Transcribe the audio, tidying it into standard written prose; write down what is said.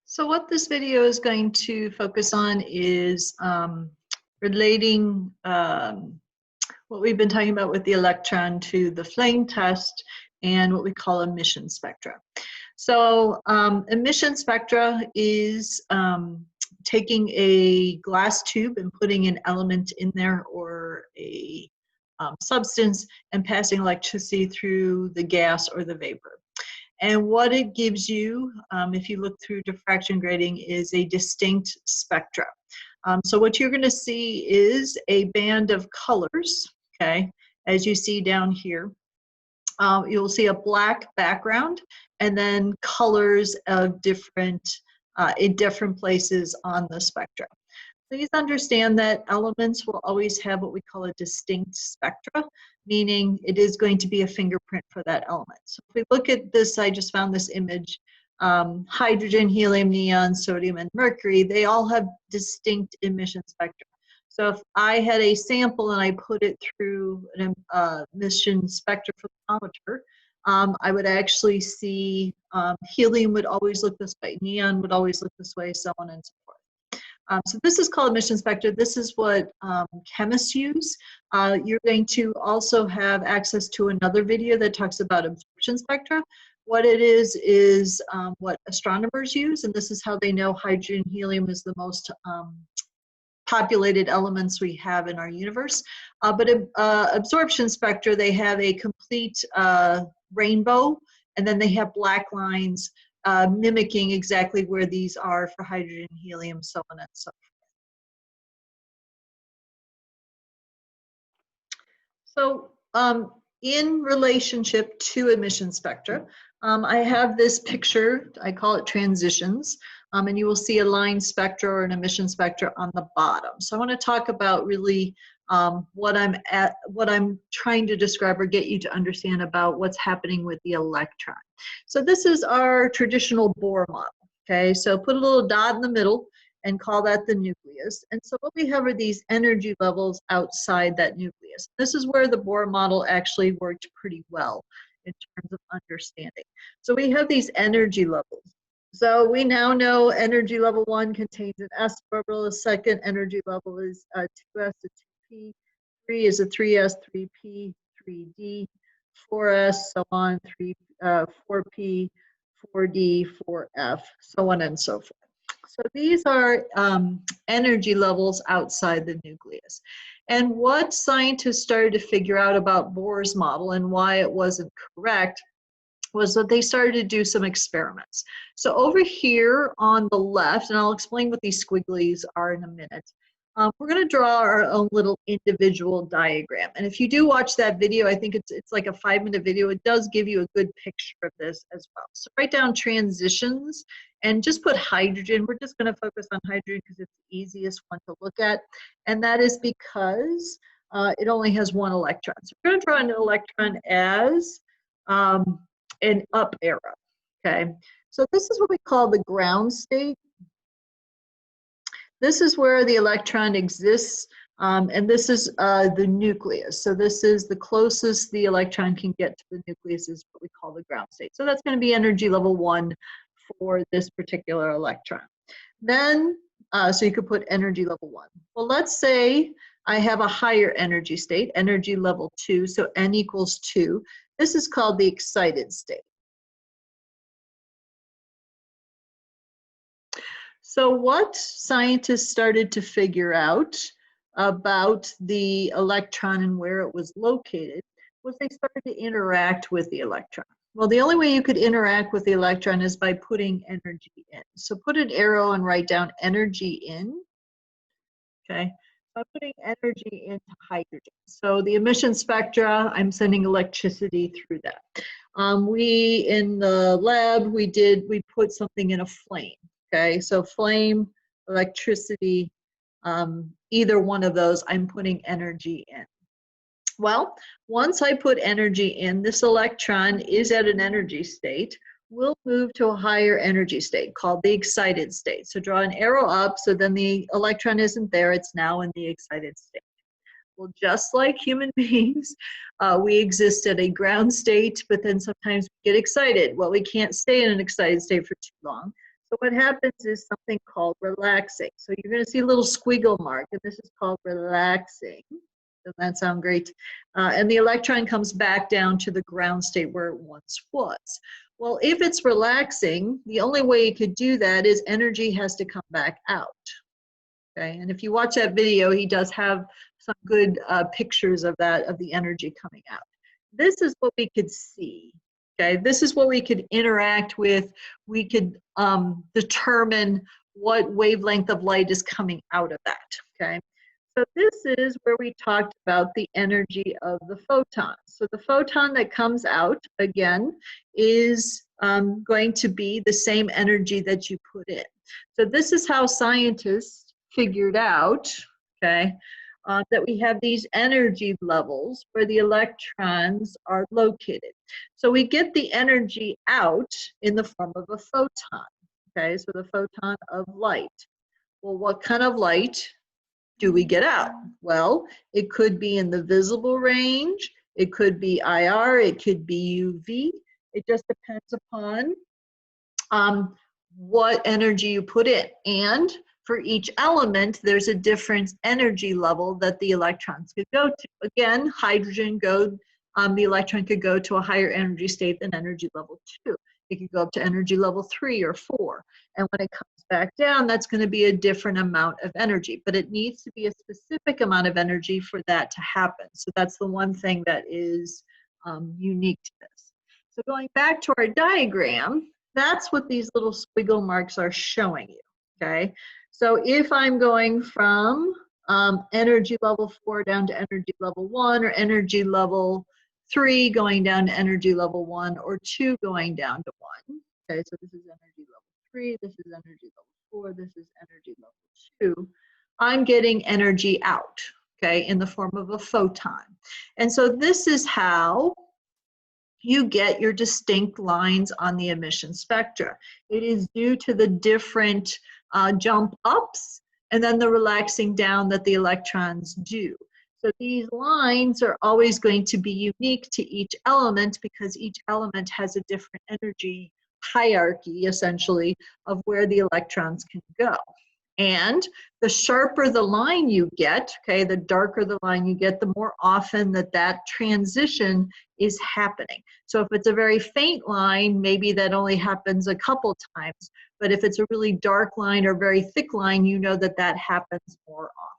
So what this video is going to focus on is relating what we've been talking about with the electron to the flame test and what we call emission spectra. So emission spectra is taking a glass tube and putting an element in there or a substance and passing electricity through the gas or the vapor. And what it gives you, if you look through diffraction grating, is a distinct spectra. So what you're going to see is a band of colors, okay, as you see down here. You'll see a black background and then colors of different, in different places on the spectra. Please understand that elements will always have what we call a distinct spectra, meaning it is going to be a fingerprint for that element. So if we look at this, I just found this image, hydrogen, helium, neon, sodium, and mercury, they all have distinct emission spectra. So if I had a sample and I put it through an emission spectrophotometer, I would actually see helium would always look this way, neon would always look this way, so on and so forth. So this is called emission spectra. This is what chemists use. You're going to also have access to another video that talks about absorption spectra. What it is what astronomers use, and this is how they know hydrogen, helium is the most populated elements we have in our universe. But absorption spectra, they have a complete rainbow, and then they have black lines mimicking exactly where these are for hydrogen, helium, so on and so forth. So in relationship to emission spectra, I have this picture, I call it transitions, and you will see a line spectra or an emission spectra on the bottom. So I want to talk about really what I'm trying to describe or get you to understand about what's happening with the electron. So this is our traditional Bohr model, okay? So put a little dot in the middle and call that the nucleus. And so what we have are these energy levels outside that nucleus. This is where the Bohr model actually worked pretty well in terms of understanding. So we have these energy levels. So we now know energy level 1 contains an s orbital, the second energy level is 2s to 2p, 3 is a 3s, 3p, 3d, 4s, so on, 4p, 4d, 4f, so on and so forth. So these are energy levels outside the nucleus. And what scientists started to figure out about Bohr's model and why it wasn't correct was that they started to do some experiments. So over here on the left, and I'll explain what these squigglies are in a minute, we're going to draw our own little individual diagram. And if you do watch that video, I think it's like a 5-minute video, it does give you a good picture of this as well. So write down transitions and just put hydrogen. We're just going to focus on hydrogen because it's the easiest one to look at. And that is because it only has one electron. So we're going to draw an electron as an up arrow, okay? So this is what we call the ground state. This is where the electron exists, and this is the nucleus. So this is the closest the electron can get to the nucleus is what we call the ground state. So that's going to be energy level 1 for this particular electron. Then, so you could put energy level 1. Well, let's say I have a higher energy state, energy level 2, so n equals 2. This is called the excited state. So what scientists started to figure out about the electron and where it was located was they started to interact with the electron. Well, the only way you could interact with the electron is by putting energy in. So put an arrow and write down energy in, okay? I'm putting energy into hydrogen. So the emission spectra, I'm sending electricity through that. We, in the lab, we put something in a flame. Okay, so flame, electricity, either one of those, I'm putting energy in. Well, once I put energy in, this electron is at an energy state. We'll move to a higher energy state called the excited state. So draw an arrow up, so then the electron isn't there, it's now in the excited state. Well, just like human beings, we exist at a ground state, but then sometimes we get excited. Well, we can't stay in an excited state for too long. So what happens is something called relaxing. So you're going to see a little squiggle mark, and this is called relaxing. Doesn't that sound great? And the electron comes back down to the ground state where it once was. Well, if it's relaxing, the only way it could do that is energy has to come back out. Okay, and if you watch that video, he does have some good pictures of that, of the energy coming out. This is what we could see. Okay, this is what we could interact with. We could determine what wavelength of light is coming out of that. Okay, so this is where we talked about the energy of the photon. So the photon that comes out, again, is going to be the same energy that you put in. So this is how scientists figured out, okay, that we have these energy levels where the electrons are located. So we get the energy out in the form of a photon, okay, so the photon of light. Well, what kind of light do we get out? Well, it could be in the visible range, it could be IR, it could be UV. It just depends upon what energy you put in. And for each element, there's a different energy level that the electrons could go to. Again, hydrogen the electron could go to a higher energy state than energy level 2. It could go up to energy level 3 or 4. And when it comes back down, that's going to be a different amount of energy. But it needs to be a specific amount of energy for that to happen. So that's the one thing that is unique to this. So going back to our diagram, that's what these little squiggle marks are showing you, okay? So if I'm going from energy level 4 down to energy level 1, or energy level 3 going down to energy level 1, or 2 going down to 1, okay, so this is energy level 3, this is energy level 4, this is energy level 2, I'm getting energy out, okay, in the form of a photon. And so this is how you get your distinct lines on the emission spectra. It is due to the different jump ups and then the relaxing down that the electrons do. So these lines are always going to be unique to each element because each element has a different energy hierarchy, essentially, of where the electrons can go. And the sharper the line you get, okay, the darker the line you get, the more often that transition is happening. So if it's a very faint line, maybe that only happens a couple times. But if it's a really dark line or very thick line, you know that happens more often.